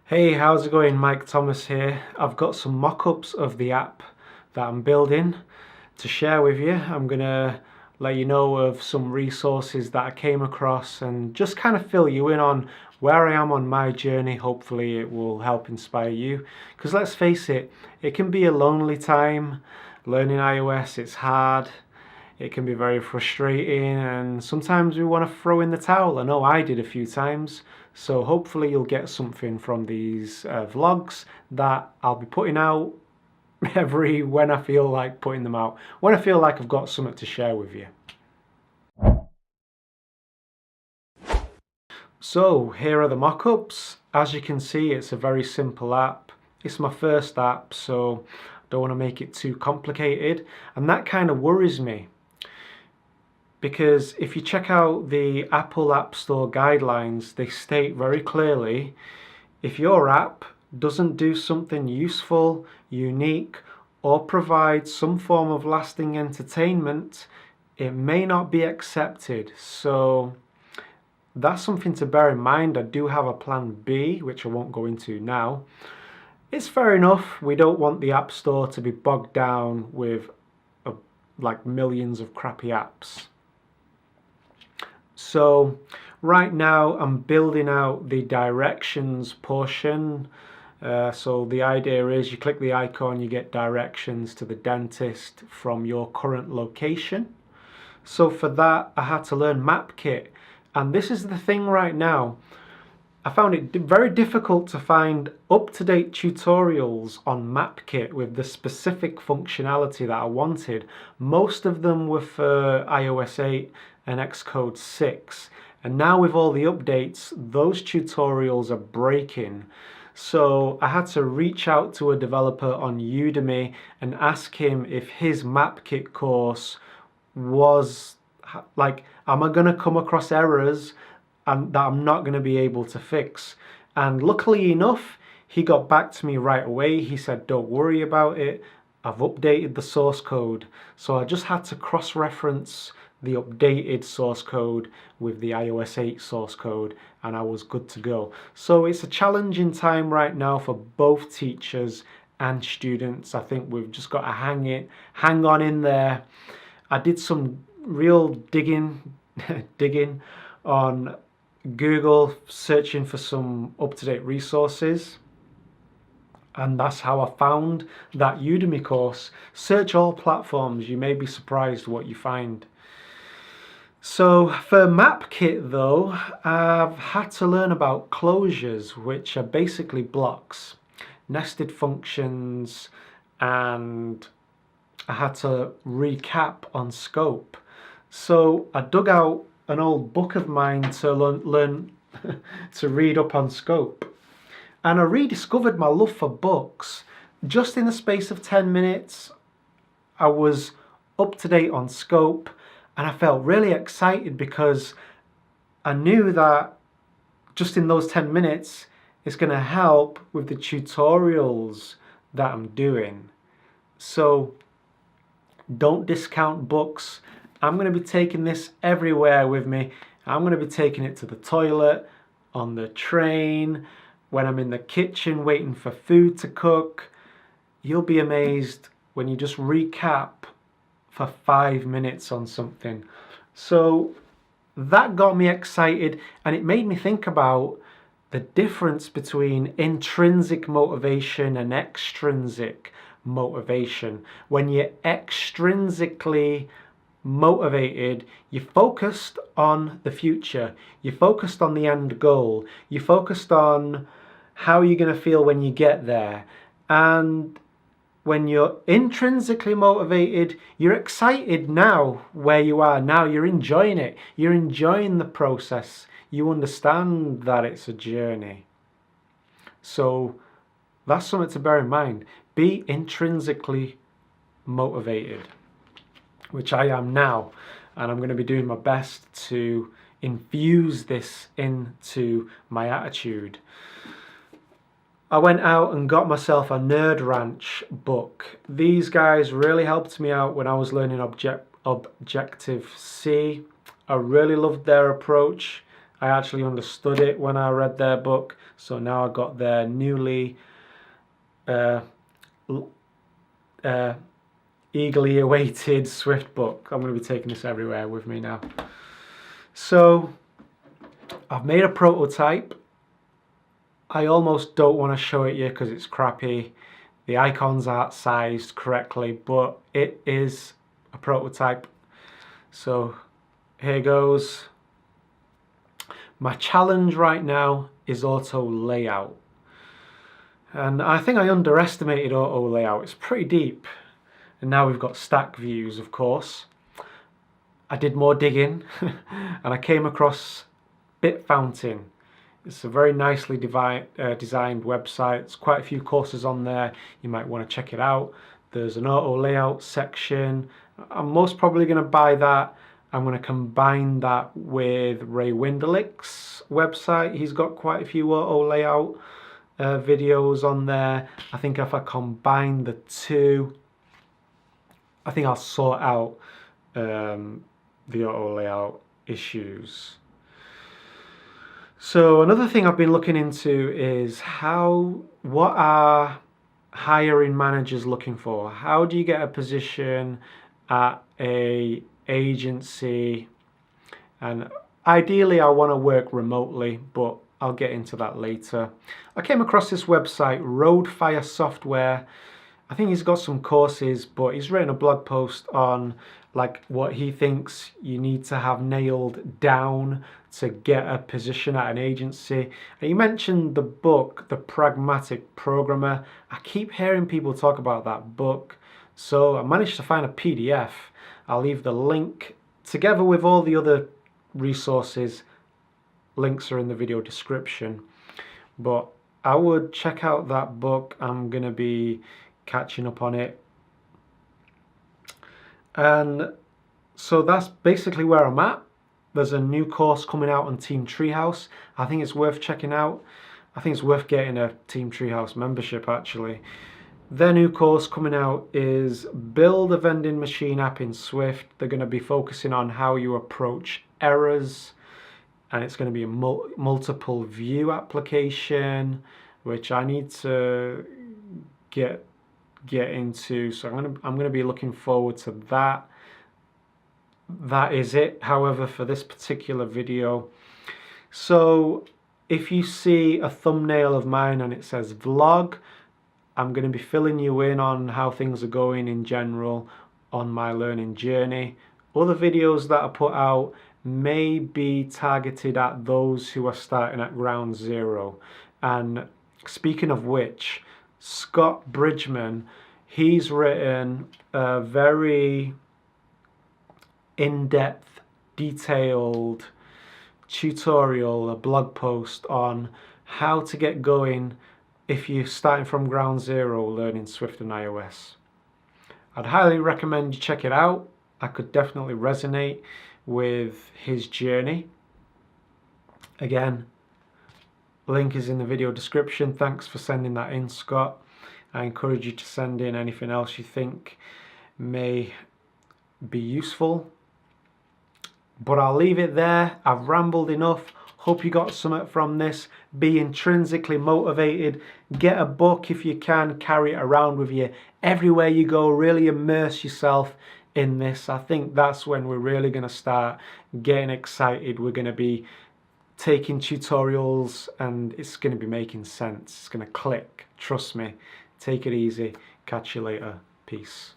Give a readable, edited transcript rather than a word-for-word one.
Hey, how's it going? Mike Thomas here. I've got some mock-ups of the app that I'm building to share with you. I'm gonna let you know of some resources that I came across and just kind of fill you in on where I am on my journey. Hopefully it will help inspire you. Because let's face it, it can be a lonely time. Learning iOS, it's hard. It can be very frustrating and sometimes we want to throw in the towel. I know I did a few times. So hopefully you'll get something from these vlogs that I'll be putting out when I feel like putting them out. When I feel like I've got something to share with you. So here are the mock-ups. As you can see, it's a very simple app. It's my first app, so I don't want to make it too complicated. And that kind of worries me, because if you check out the Apple App Store guidelines, they state very clearly, if your app doesn't do something useful, unique, or provide some form of lasting entertainment, it may not be accepted. So that's something to bear in mind. I do have a plan B, which I won't go into now. It's fair enough, we don't want the App Store to be bogged down with like millions of crappy apps. So right now I'm building out the directions portion. So the idea is you click the icon, you get directions to the dentist from your current location. So for that I had to learn MapKit, and this is the thing right now. I found it very difficult to find up-to-date tutorials on MapKit with the specific functionality that I wanted. Most of them were for iOS 8 and Xcode 6, and now with all the updates, those tutorials are breaking. So I had to reach out to a developer on Udemy and ask him if his MapKit course was like, am I going to come across errors and that I'm not going to be able to fix? And luckily enough, he got back to me right away. He said, don't worry about it, I've updated the source code. So I just had to cross-reference the updated source code with the iOS 8 source code and I was good to go. So it's a challenging time right now for both teachers and students. I think we've just got to hang on in there. I did some real digging on Google, searching for some up-to-date resources, and that's how I found that Udemy course. Search all platforms, you may be surprised what you find. So for MapKit though, I've had to learn about closures, which are basically blocks, nested functions, and I had to recap on scope. So I dug out an old book of mine to learn to read up on scope, and I rediscovered my love for books. Just in the space of 10 minutes I was up to date on scope, and I felt really excited because I knew that just in those 10 minutes it's going to help with the tutorials that I'm doing. So don't discount books. I'm going to be taking this everywhere with me. I'm going to be taking it to the toilet, on the train, when I'm in the kitchen waiting for food to cook. You'll be amazed when you just recap for 5 minutes on something. So that got me excited, and it made me think about the difference between intrinsic motivation and extrinsic motivation. When you're extrinsically motivated, you're focused on the future, you're focused on the end goal, you're focused on how you're going to feel when you get there. And when you're intrinsically motivated, you're excited now where you are now, you're enjoying it, you're enjoying the process, you understand that it's a journey. So that's something to bear in mind. Be intrinsically motivated, which I am now, and I'm going to be doing my best to infuse this into my attitude. I went out and got myself a Nerd Ranch book. These guys really helped me out when I was learning Objective-C. I really loved their approach. I actually understood it when I read their book, so now I got their newly eagerly awaited Swift book. I'm going to be taking this everywhere with me now. So I've made a prototype. I almost don't want to show it you because it's crappy. The icons aren't sized correctly, but it is a prototype. So here goes. My challenge right now is auto layout. And I think I underestimated auto layout. It's pretty deep. And now we've got stack views, of course. I did more digging and I came across Bitfountain. It's a very nicely designed website. There's quite a few courses on there. You might want to check it out. There's an auto layout section. I'm most probably going to buy that. I'm going to combine that with Ray Wenderlich's website. He's got quite a few auto layout videos on there. I think if I combine the two, I think I'll sort out the auto layout issues. So another thing I've been looking into is what are hiring managers looking for? How do you get a position at a agency? And ideally I want to work remotely, but I'll get into that later. I came across this website, Roadfire Software. I think he's got some courses, but he's written a blog post on like what he thinks you need to have nailed down to get a position at an agency. And he mentioned the book, The Pragmatic Programmer. I keep hearing people talk about that book, so I managed to find a PDF. I'll leave the link together with all the other resources. Links are in the video description. But I would check out that book. I'm going to be catching up on it. And so that's basically where I'm at. There's a new course coming out on Team Treehouse. I think it's worth checking out. I think it's worth getting a Team Treehouse membership actually. Their new course coming out is Build a Vending Machine App in Swift. They're going to be focusing on how you approach errors, and it's going to be a multiple view application, which I need to get into. So I'm going to be looking forward to that. That is it, however, for this particular video. So if you see a thumbnail of mine and it says vlog, I'm going to be filling you in on how things are going in general on my learning journey. Other videos that I put out may be targeted at those who are starting at ground zero. And speaking of which, Scott Bridgman, he's written a very in-depth, detailed tutorial, a blog post on how to get going if you're starting from ground zero learning Swift and iOS. I'd highly recommend you check it out. I could definitely resonate with his journey. Again, link is in the video description. Thanks for sending that in, Scott. I encourage you to send in anything else you think may be useful. But I'll leave it there. I've rambled enough. Hope you got something from this. Be intrinsically motivated. Get a book if you can. Carry it around with you everywhere you go. Really immerse yourself in this. I think that's when we're really going to start getting excited. We're going to be taking tutorials and it's going to be making sense. It's going to click. Trust me. Take it easy. Catch you later. Peace.